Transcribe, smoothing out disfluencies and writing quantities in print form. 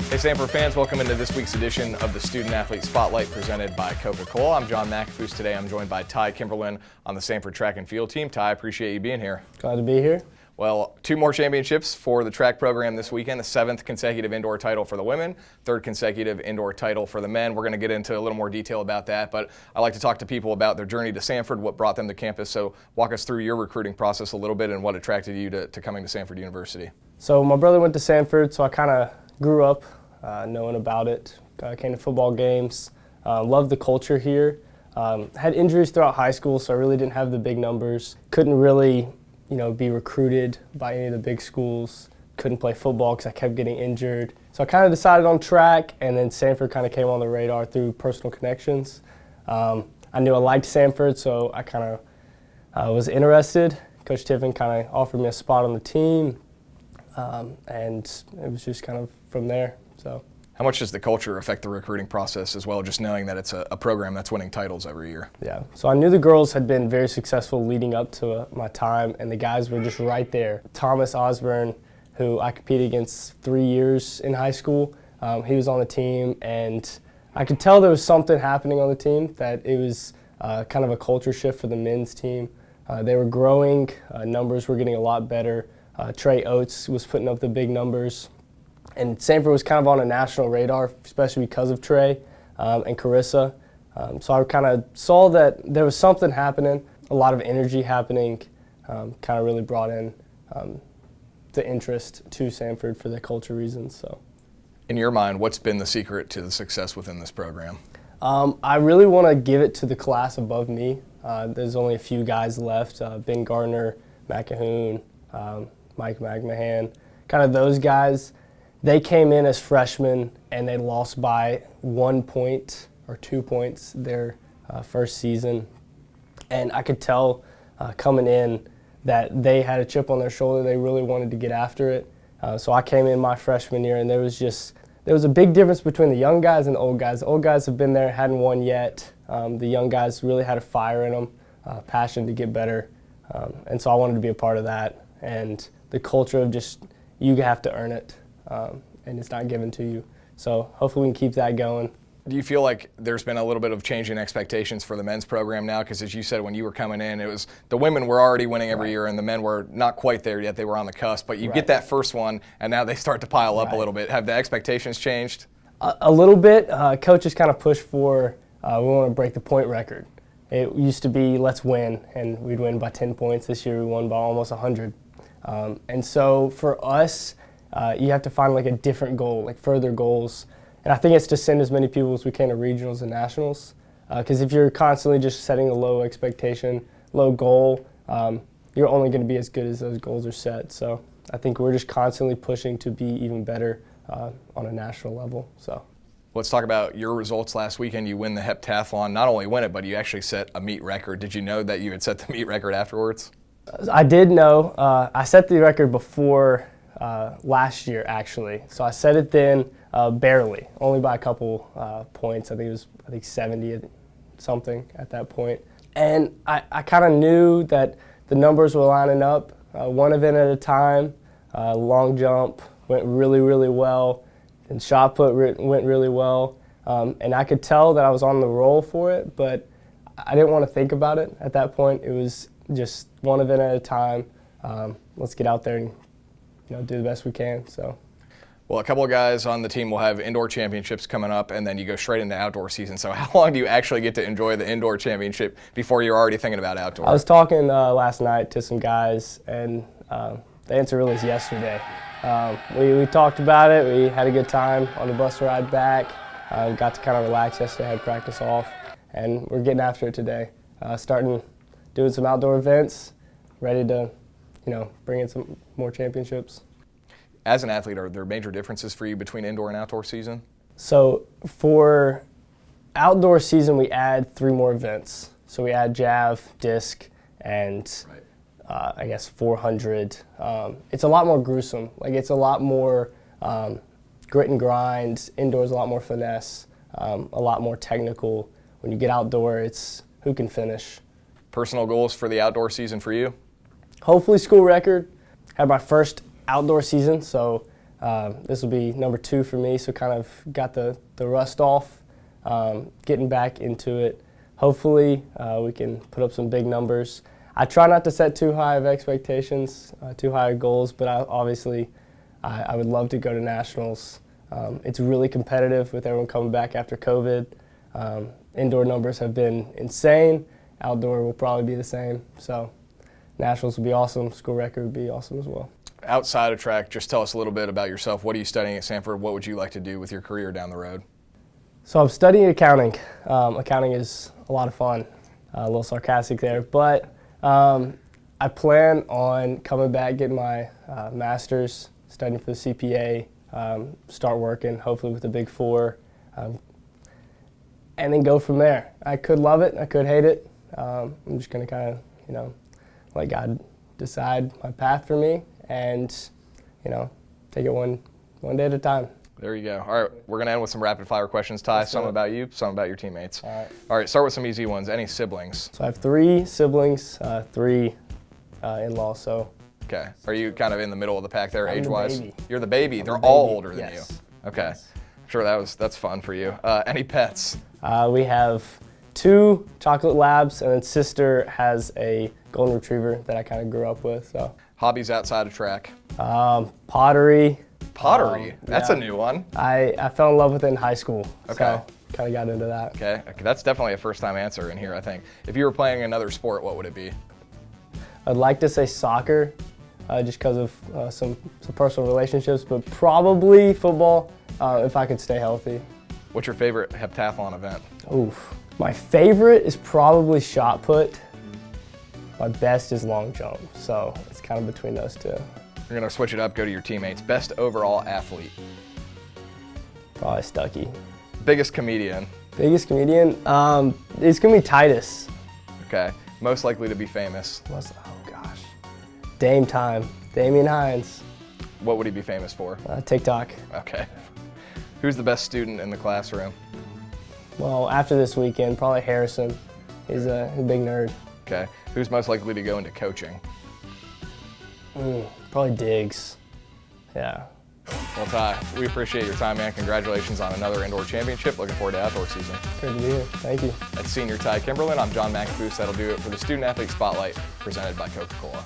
Hey Samford fans, welcome into this week's edition of the Student Athlete Spotlight presented by Coca-Cola. I'm John McAfoose. Today I'm joined by Ty Kimberlin on the Samford track and field team. Ty, appreciate you being here. Glad to be here. Well, 2 more championships for the track program this weekend, the 7th consecutive indoor title for the women, 3rd consecutive indoor title for the men. We're going to get into a little more detail about that, but I like to talk to people about their journey to Samford, what brought them to campus. So walk us through your recruiting process a little bit and what attracted you to coming to Samford University. So my brother went to Samford, so I kind of grew up knowing about it. Came to football games, loved the culture here. Had injuries throughout high school, so I really didn't have the big numbers. Couldn't really be recruited by any of the big schools. Couldn't play football because I kept getting injured. So I kind of decided on track, and then Samford kind of came on the radar through personal connections. I knew I liked Samford, so I kind of was interested. Coach Tiffin kind of offered me a spot on the team, and it was just kind of from there. So, how much does the culture affect the recruiting process as well, just knowing that it's a program that's winning titles every year? Yeah, so I knew the girls had been very successful leading up to my time, and the guys were just right there. Thomas Osborne, who I competed against 3 years in high school, he was on the team, and I could tell there was something happening on the team, that it was kind of a culture shift for the men's team. They were growing, numbers were getting a lot better. Trey Oates was putting up the big numbers. And Samford was kind of on a national radar, especially because of Trey and Carissa. So I kind of saw that there was something happening, a lot of energy happening, kind of really brought in the interest to Samford for the culture reasons. So, in your mind, what's been the secret to the success within this program? I really want to give it to the class above me. There's only a few guys left, Ben Gardner, McAhoon, Mike McMahon, kind of those guys. They came in as freshmen and they lost by 1 point or 2 points their first season. And I could tell coming in that they had a chip on their shoulder. They really wanted to get after it. So I came in my freshman year, and there was a big difference between the young guys and the old guys. The old guys have been there, hadn't won yet. The young guys really had a fire in them, passion to get better. And so I wanted to be a part of that. And the culture of just, you have to earn it. And it's not given to you. So hopefully we can keep that going. Do you feel like there's been a little bit of change in expectations for the men's program now? Because as you said, when you were coming in, it was the women were already winning every year and the men were not quite there yet. They were on the cusp. But you get that first one, and now they start to pile up a little bit. Have the expectations changed? A little bit. Coaches kind of pushed for, we want to break the point record. It used to be, let's win, and we'd win by 10 points. This year we won by almost 100. And so for us, you have to find like a different goal, like further goals. And I think it's to send as many people as we can to regionals and nationals. Because if you're constantly just setting a low expectation, low goal, you're only going to be as good as those goals are set. So I think we're just constantly pushing to be even better on a national level. So let's talk about your results last weekend. You win the Heptathlon. Not only win it, but you actually set a meet record. Did you know that you had set the meet record afterwards? I did know. I set the record before last year, actually. So I set it then barely, only by a couple points. I think it was 70 something at that point. And I kind of knew that the numbers were lining up, one event at a time. Long jump went really, really well, and shot put went really well. And I could tell that I was on the roll for it, but I didn't want to think about it at that point. It was just one event at a time. Let's get out there and do the best we can. So, well, a couple of guys on the team will have indoor championships coming up, and then you go straight into outdoor season. So how long do you actually get to enjoy the indoor championship before you're already thinking about outdoor? I was talking last night to some guys, and the answer really is yesterday. We talked about it. We had a good time on the bus ride back. Got to kind of relax yesterday, had practice off, and we're getting after it today. Doing some outdoor events, ready to bring in some more championships. As an athlete, are there major differences for you between indoor and outdoor season? So for outdoor season, we add 3 more events. So we add jav, disc, and I guess 400. It's a lot more gruesome. Like, it's a lot more grit and grind. Indoors, a lot more finesse, a lot more technical. When you get outdoor, it's who can finish. Personal goals for the outdoor season for you? Hopefully school record. Had my first outdoor season, so This will be number 2 for me, so kind of got the rust off, getting back into it. Hopefully we can put up some big numbers. I try not to set too high of expectations, too high of goals, but obviously I would love to go to nationals. It's really competitive with everyone coming back after COVID. Indoor numbers have been insane. Outdoor will probably be the same. So nationals would be awesome. School record would be awesome as well. Outside of track, just tell us a little bit about yourself. What are you studying at Samford? What would you like to do with your career down the road? So I'm studying accounting. Accounting is a lot of fun. A little sarcastic there, but I plan on coming back, getting my master's, studying for the CPA, start working, hopefully with the Big Four, and then go from there. I could love it, I could hate it. I'm just going to kind of, let God decide my path for me and, take it one day at a time. There you go. All right, we're going to end with some rapid fire questions, Ty. Some about you, some about your teammates. All right, start with some easy ones. Any siblings? So I have 3 siblings, 3 in-laws, so. Okay. Are you kind of in the middle of the pack there, age-wise? Baby. You're the baby. They're the all baby. older than Yes. you. Okay. Yes. I'm sure that's fun for you. Any pets? We have 2 chocolate labs, and then sister has a golden retriever that I kind of grew up with. So. Hobbies outside of track? Pottery. Pottery? That's yeah. a new one. I fell in love with it in high school. Okay. So kind of got into that. Okay. That's definitely a first-time answer in here, I think. If you were playing another sport, what would it be? I'd like to say soccer, just because of some personal relationships, but probably football if I could stay healthy. What's your favorite heptathlon event? Oof. My favorite is probably shot put. My best is long jump, so it's kind of between those 2. You're going to switch it up, go to your teammates. Best overall athlete? Probably Stuckey. Biggest comedian? Biggest comedian? It's going to be Titus. Okay. Most likely to be famous? Oh gosh. Dame time. Damian Hines. What would he be famous for? TikTok. Okay. Who's the best student in the classroom? Well, after this weekend, probably Harrison. He's a big nerd. Okay. Who's most likely to go into coaching? Probably Diggs. Yeah. Well, Ty, we appreciate your time, man. Congratulations on another indoor championship. Looking forward to outdoor season. Great to be here. Thank you. That's Senior Ty Kimberlin. I'm John McAfoose. That'll do it for the Student Athlete Spotlight presented by Coca-Cola.